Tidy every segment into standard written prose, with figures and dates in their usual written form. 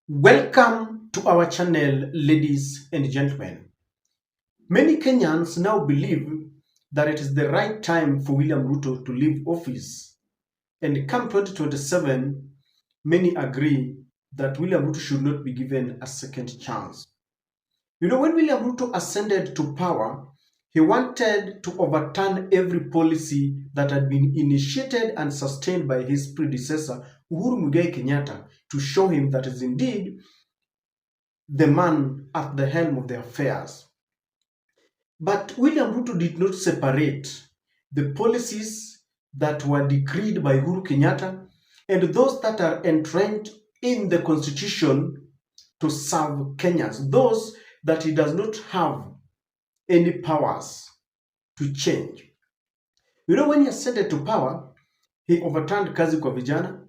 Welcome to our channel, ladies and gentlemen. Many Kenyans now believe that it is the right time for William Ruto to leave office. And come 2027, many agree that William Ruto should not be given a second chance. You know, when William Ruto ascended to power, he wanted to overturn every policy that had been initiated and sustained by his predecessor, Uhuru Muigai Kenyatta, to show him that is indeed the man at the helm of the affairs. But William Ruto did not separate the policies that were decreed by Uhuru Kenyatta and those that are entrenched in the constitution to serve Kenyans, those that he does not have any powers to change. You know, when he ascended to power, he overturned kazi kwa vijana,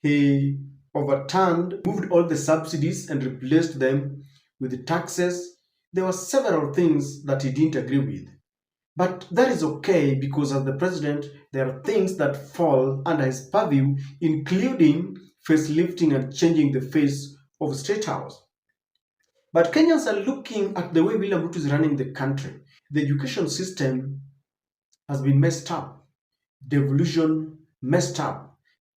he moved all the subsidies and replaced them with taxes. There were several things that he didn't agree with. But that is okay, because as the president, there are things that fall under his purview, including facelifting and changing the face of State House. But Kenyans are looking at the way William Ruto is running the country. The education system has been messed up. Devolution messed up.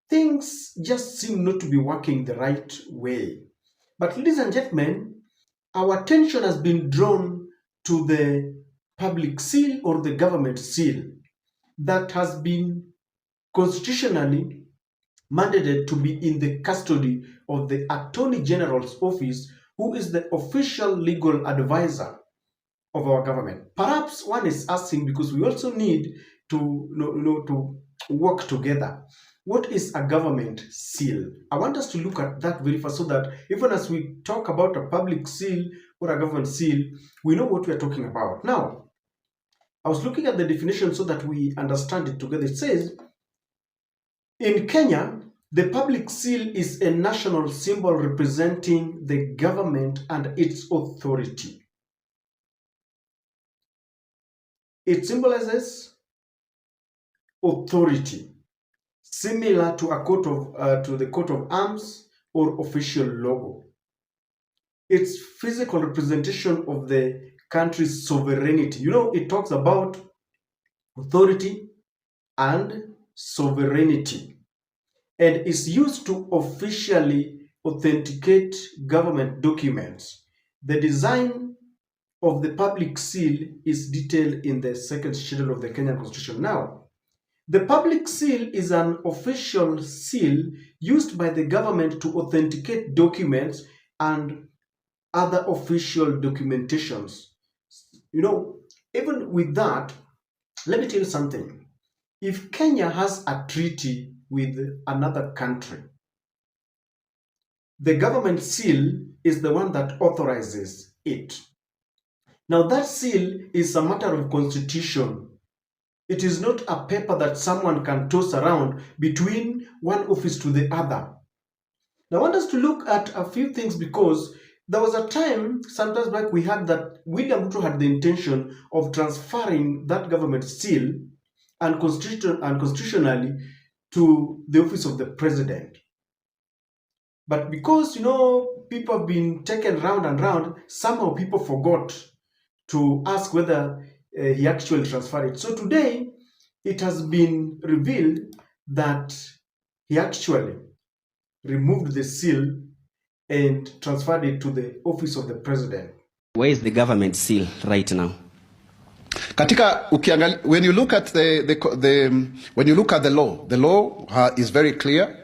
Things just seem not to be working the right way. But ladies and gentlemen, our attention has been drawn to the public seal or the government seal that has been constitutionally mandated to be in the custody of the Attorney General's office, who is the official legal advisor of our government. Perhaps one is asking, because we also need to work together. What is a government seal? I want us to look at that very fast, so that even as we talk about a public seal or a government seal, we know what we are talking about. Now, I was looking at the definition so that we understand it together. It says, in Kenya, the public seal is a national symbol representing the government and its authority. It symbolizes authority, similar to the coat of arms or official logo. It's physical representation of the country's sovereignty. You know, it talks about authority and sovereignty, and is used to officially authenticate government documents. The design of the public seal is detailed in the second schedule of the Kenyan Constitution. Now, the public seal is an official seal used by the government to authenticate documents and other official documentations. You know, even with that, let me tell you something. If Kenya has a treaty with another country, the government seal is the one that authorizes it. Now, that seal is a matter of constitution. It is not a paper that someone can toss around between one office to the other. Now, I want us to look at a few things, because there was a time, sometimes back, we had that William Ruto had the intention of transferring that government seal and constitutionally to the office of the president. But because, you know, people have been taken round and round, somehow people forgot to ask whether he actually transferred it. So today, it has been revealed that he actually removed the seal and transferred it to the office of the president. Where is the government seal right now? When you look at the law is very clear.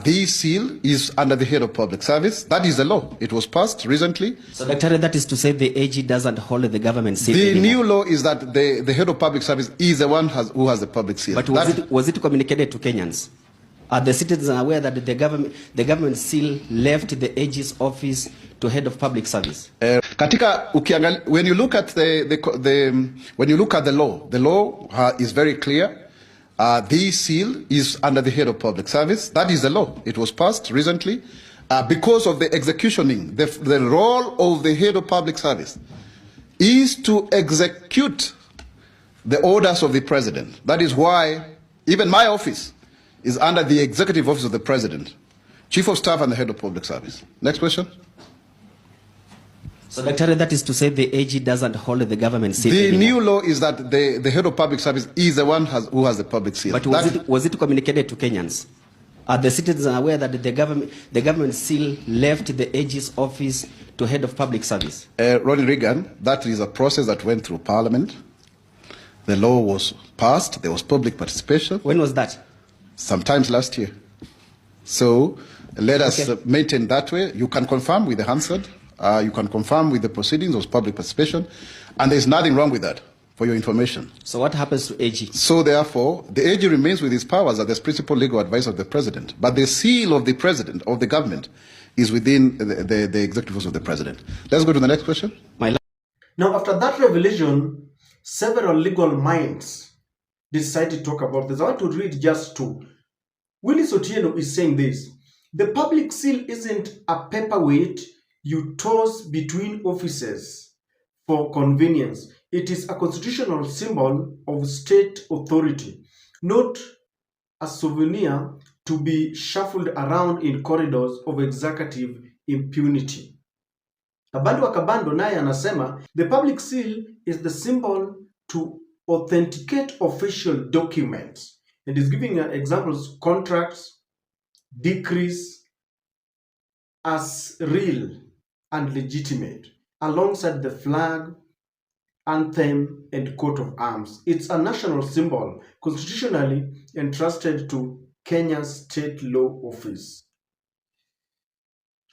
This seal is under the head of public service. That is the law. It was passed recently. So, Dr. that is to say the AG doesn't hold the government seal The anymore. new law is that the head of public service is the one who has the public seal. But was it communicated to Kenyans? Are the citizens aware that the government seal left the AG's office to head of public service? When you look at the law is very clear. This seal is under the head of public service. That is the law. It was passed recently. Because of the executioning, the role of the head of public service is to execute the orders of the president. That is why even my office is under the executive office of the president. Chief of Staff and the Head of Public Service. Next question. So, Dr. that is to say the AG doesn't hold the government seal The anymore. new law is that the Head of Public Service is the one who has the public seal. But was it communicated to Kenyans? Are the citizens aware that the government seal left the AG's office to Head of Public Service? Ronnie Reagan, that is a process that went through Parliament. The law was passed. There was public participation. When was that? Sometimes last year. So let us maintain that way. You can confirm with the Hansard. You can confirm with the proceedings of public participation. And there's nothing wrong with that, for your information. So what happens to AG? So therefore, the AG remains with his powers as the principal legal advisor of the president. But the seal of the president, of the government, is within the executives of the president. Let's go to the next question. Now, after that revelation, several legal minds decided to talk about this. I want to read just two. Willis Otieno is saying this: the public seal isn't a paperweight you toss between offices for convenience. It is a constitutional symbol of state authority, not a souvenir to be shuffled around in corridors of executive impunity. Kabando wa Kabando naye anasema the public seal is the symbol to authenticate official documents, and is giving examples: contracts, decrees, as real and legitimate, alongside the flag, anthem, and coat of arms. It's a national symbol constitutionally entrusted to Kenya's state law office.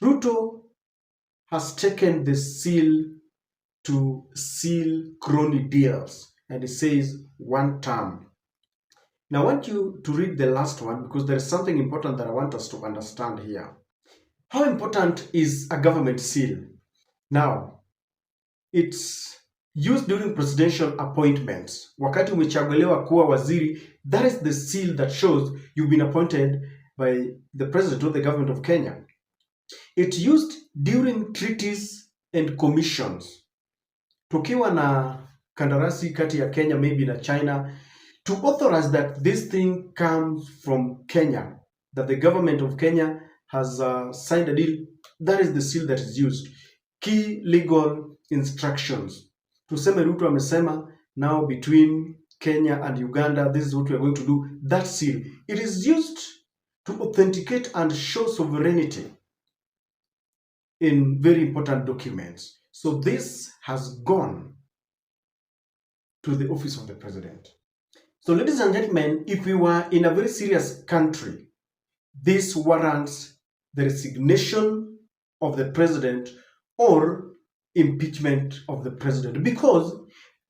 Ruto has taken the seal to seal crony deals, and it says one term. Now I want you to read the last one, because there is something important that I want us to understand here. How important is a government seal? Now, it's used during presidential appointments. Wakati umechaguliwa kuwa waziri, that is the seal that shows you've been appointed by the president of the government of Kenya. It's used during treaties and commissions. Tukiwa na kandarasi kati ya Kenya maybe na China, to authorize that this thing comes from Kenya, that the government of Kenya has signed a deal, that is the seal that is used. Key legal instructions. Tuseme Ruto amesema now between Kenya and Uganda, this is what we are going to do. That seal, it is used to authenticate and show sovereignty in very important documents. So this has gone to the office of the president. So ladies and gentlemen, if we were in a very serious country, this warrants the resignation of the president or impeachment of the president, because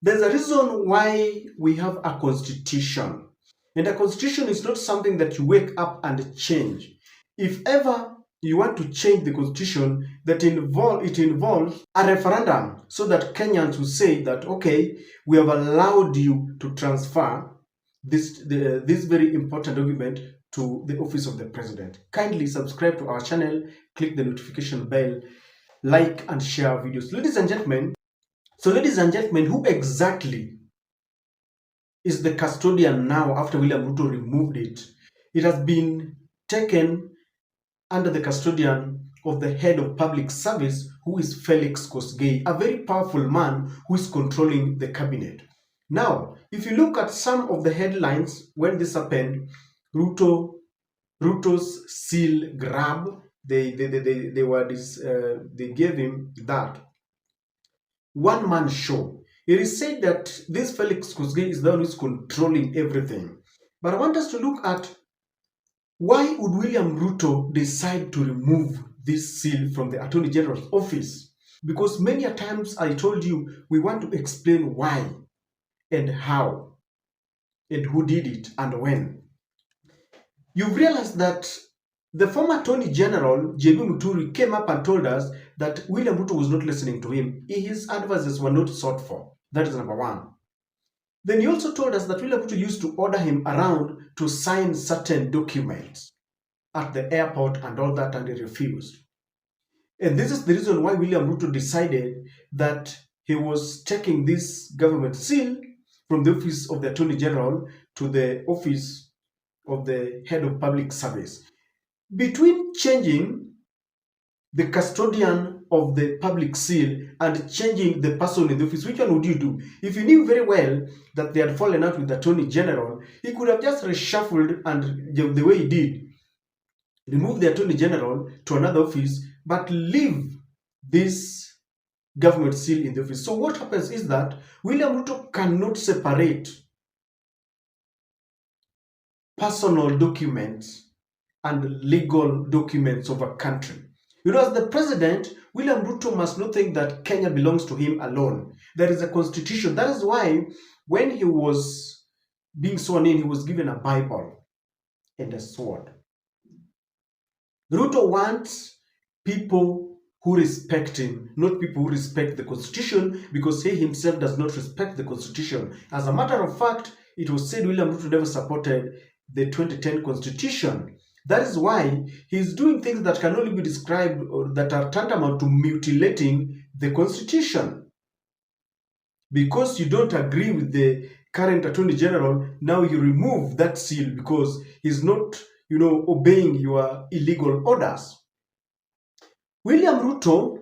there's a reason why we have a constitution, and a constitution is not something that you wake up and change. If ever you want to change the constitution, it involves a referendum, so that Kenyans will say that, okay, we have allowed you to transfer this very important document to the office of the president. Kindly subscribe to our channel, click the notification bell, like and share videos. Ladies and gentlemen, who exactly is the custodian now after William Ruto removed it? It has been taken under the custodian of the head of public service, who is Felix Kosgei, a very powerful man who is controlling the cabinet. Now, if you look at some of the headlines when this happened, Ruto's seal grab, they gave him that one-man show. It is said that this Felix Kosgei is the one who is controlling everything. But I want us to look at why would William Ruto decide to remove this seal from the Attorney General's office? Because many a times I told you we want to explain why and how and who did it and when. You've realized that the former Attorney General, J.B. Muturi, came up and told us that William Ruto was not listening to him. His advices were not sought for. That is number one. Then he also told us that William Ruto used to order him around to sign certain documents at the airport and all that, and he refused. And this is the reason why William Ruto decided that he was taking this government seal from the office of the Attorney General to the office of the head of public service. Between changing the custodian of the public seal and changing the person in the office, which one would you do? If you knew very well that they had fallen out with the Attorney General, he could have just reshuffled and the way he did, remove the Attorney General to another office, but leave this government seal in the office. So what happens is that William Ruto cannot separate personal documents and legal documents of a country. As the president, William Ruto must not think that Kenya belongs to him alone. There is a constitution. That is why when he was being sworn in, he was given a Bible and a sword. Ruto wants people who respect him, not people who respect the constitution, because he himself does not respect the constitution. As a matter of fact, it was said William Ruto never supported the 2010 constitution. That is why he's doing things that can only be described or that are tantamount to mutilating the constitution. Because you don't agree with the current Attorney General, now you remove that seal because he's not, obeying your illegal orders. William Ruto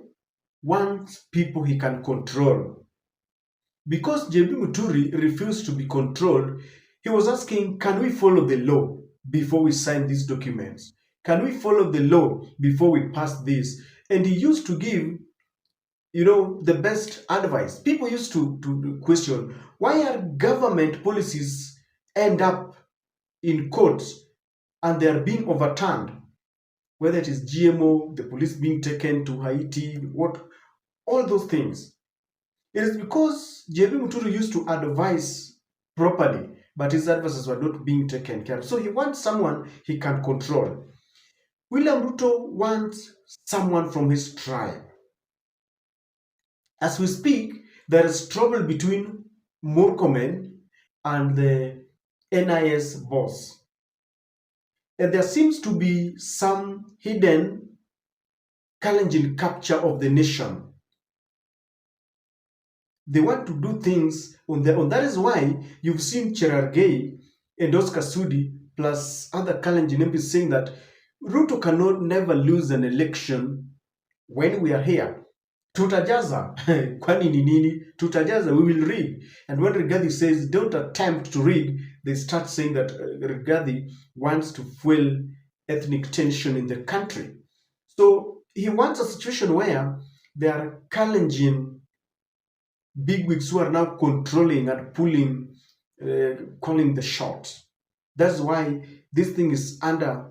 wants people he can control. Because JB Muturi refused to be controlled, he was asking, can we follow the law before we sign these documents? Can we follow the law before we pass this? And he used to give, the best advice. People used to question, why are government policies end up in courts and they are being overturned? Whether it is GMO, the police being taken to Haiti, all those things. It is because JB Muturi used to advise properly, but his advices were not being taken care of. So he wants someone he can control. William Ruto wants someone from his tribe. As we speak, there is trouble between Murkomen and the NIS boss. And there seems to be some hidden Kalenjin capture of the nation. They want to do things on their own. That is why you've seen Cherargei and Oscar Sudi plus other Kalenjin MPs saying that Ruto cannot never lose an election when we are here. Tutajaza, kwani ni nini? Tutajaza, we will rig. And when Rigathi says don't attempt to rig, they start saying that Rigathi wants to fuel ethnic tension in the country. So he wants a situation where there are Kalenjin bigwigs who are now controlling and pulling, calling the shots. That's why this thing is under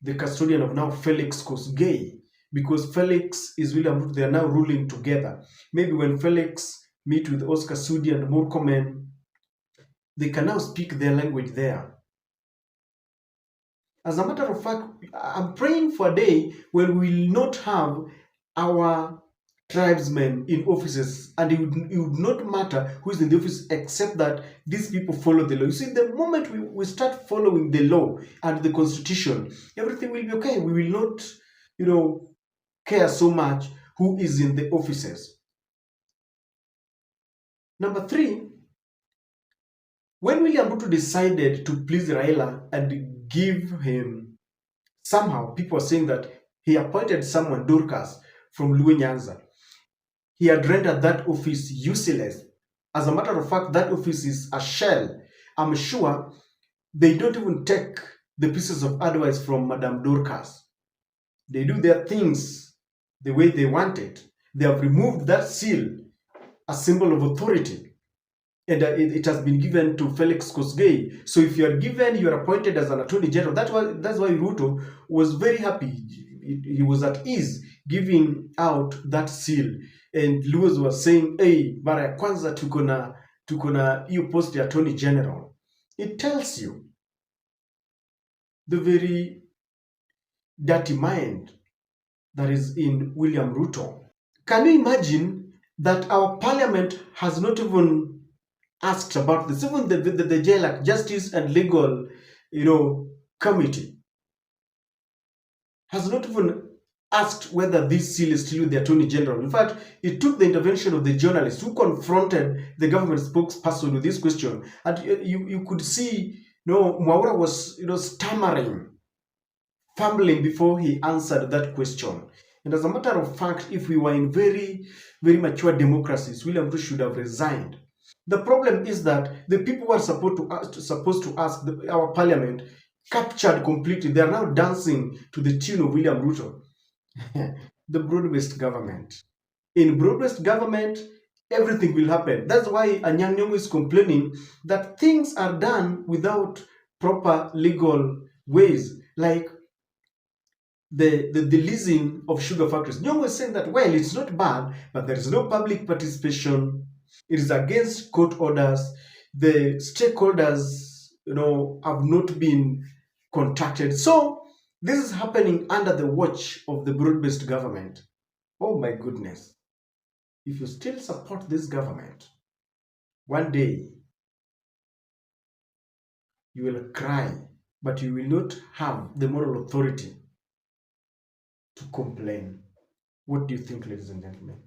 the custodian of now Felix Kosgei, because Felix is William Ruto. They are now ruling together. Maybe when Felix meet with Oscar Sudi and Murkomen, they can now speak their language there. As a matter of fact, I'm praying for a day when we will not have our tribesmen in offices, and it would not matter who is in the office except that these people follow the law. You see, the moment we start following the law and the constitution, everything will be okay. We will not, care so much who is in the offices. Number 3, when William Ruto decided to please Raila and give him, somehow people are saying that he appointed someone, Dorcas, from Luo Nyanza. He had rendered that office useless. As a matter of fact, that office is a shell. I'm sure they don't even take the pieces of advice from Madame Dorcas. They do their things the way they want it. They have removed that seal, a symbol of authority, and it has been given to Felix Kosgei. So if you are appointed as an Attorney General, that's why Ruto was very happy. He was at ease giving out that seal. And Luos was saying, hey, mara ya kwanza tuko na hiyo post ya Attorney General. It tells you the very dirty mind that is in William Ruto. Can you imagine that our parliament has not even asked about this? Even the JLAC, Justice and Legal, Committee, has not even asked whether this seal is still with the Attorney General. In fact, it took the intervention of the journalist who confronted the government spokesperson with this question. And you could see, Mwaura was, stammering, fumbling before he answered that question. And as a matter of fact, if we were in very, very mature democracies, William Ruto should have resigned. The problem is that the people who are supposed to ask our parliament captured completely. They are now dancing to the tune of William Ruto. The broad-based government. In broad-based government, everything will happen. That's why Anyang' Nyong'o is complaining that things are done without proper legal ways, like the leasing of sugar factories. Nyong'o is saying that, well, it's not bad, but there is no public participation. It is against court orders. The stakeholders, have not been contacted. So this is happening under the watch of the broad-based government. Oh my goodness. If you still support this government, one day you will cry, but you will not have the moral authority to complain. What do you think, ladies and gentlemen?